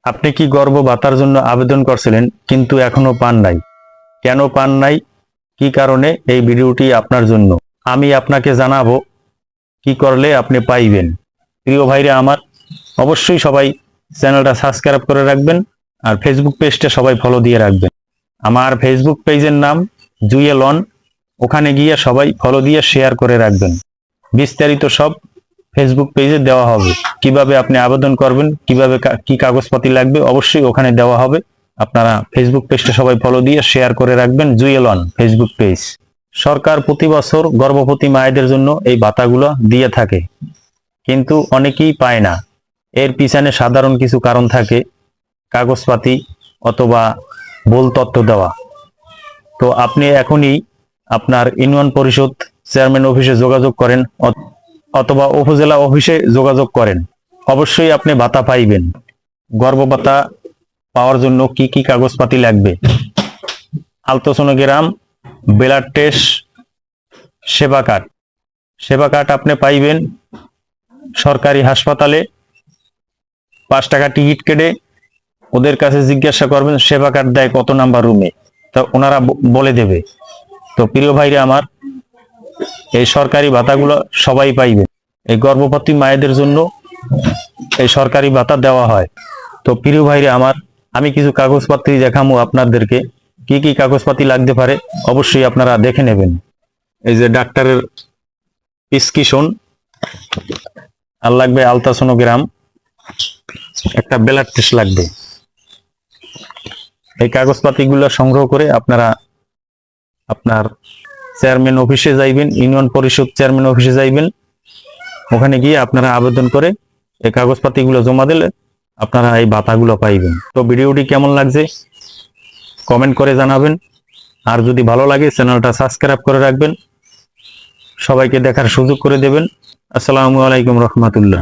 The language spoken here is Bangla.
আপনি কি গর্ভ ভাতার জন্য আবেদন করছিলেন কিন্তু এখনো পান নাই? কেন পান নাই, কি কারণে? এই ভিডিওটি আপনার জন্য। আমি আপনাকে জানাবো কি করলে আপনি পাইবেন। প্রিয় ভাইরা আমার, অবশ্যই সবাই চ্যানেলটা সাবস্ক্রাইব করে রাখবেন আর ফেসবুক পেজটা সবাই ফলো দিয়ে রাখবেন। আমার ফেসবুক পেজের নাম জুয়েল অন, ওখানে গিয়ে সবাই ফলো দিয়ে শেয়ার করে রাখবেন। বিস্তারিত সব ফেসবুক পেজে দেওয়া হবে। কিভাবে আপনি আবেদন করবেন, কিভাবে কি কাগজপাতি লাগবে, অবশ্যই ওখানে দেওয়া হবে। আপনারা ফেসবুক পেজটা সবাই ফলো দিয়ে শেয়ার করে রাখবেন। Jewel on Facebook page. সরকার প্রতি বছর গর্ভবতী মায়েদের জন্য এই ভাতাগুলো দিয়ে থাকে, কিন্তু অনেকেই পায় না। এর পিছনে সাধারণ কিছু কারণ থাকে, কাগজপাতি অথবা ভুল তথ্য দেওয়া। তো আপনি এখনই আপনার ইউনিয়ন পরিষদ চেয়ারম্যান অফিসে যোগাযোগ করেন অথবা উপজেলা অফিসে যোগাযোগ করেন। অবশ্যই আপনি ভাতা পাইবেন। গর্ভ ভাতা পাওয়ার জন্য কি কি কাগজপাতি লাগবে? আলট্রাসোনোগ্রাম, ব্লাড টেস্ট, সেবা কার্ড। সেবা কার্ড আপনি পাইবেন সরকারি হাসপাতালে। 5 টাকা টিকিট কেটে ওদের কাছে জিজ্ঞাসা করবেন সেবা কার্ড দেয় কত নাম্বার রুমে, তা ওনারা বলে দেবে। তো প্রিয় ভাইরা আমার, এই সরকারি ভাতাগুলো সবাই পাইবে। এই গর্ভবতী মায়েদের জন্য এই সরকারি ভাতা দেওয়া হয়। তো প্রিয় ভাইরা আমার, আমি কিছু কাগজপত্র দেখাবো আপনাদেরকে, কি কি কাগজপাতি লাগতে পারে অবশ্যই আপনারা দেখে নেবেন। এই যে ডাক্তারের প্রেসক্রিপশন, আর লাগবে আলট্রাসোনোগ্রাম, একটা ব্লাড টেস্ট লাগবে। এই কাগজপাতিগুলো সংগ্রহ করে আপনারা আপনার চেয়ারম্যান অফিসে যাইবেন, ইউনিয়ন পরিষদ চেয়ারম্যান অফিসে যাইবেন। ওখানে গিয়ে আপনারা আবেদন করে এই কাগজপাতিগুলো জমা দিলে আপনারা এই ভাতাগুলো পাইবেন। তো ভিডিওটি কেমন লাগছে কমেন্ট করে জানাবেন। আর যদি ভালো লাগে চ্যানেলটা সাবস্ক্রাইব করে রাখবেন, সবাইকে দেখার সুযোগ করে দেবেন। আসসালামু আলাইকুম রহমতুল্লাহ।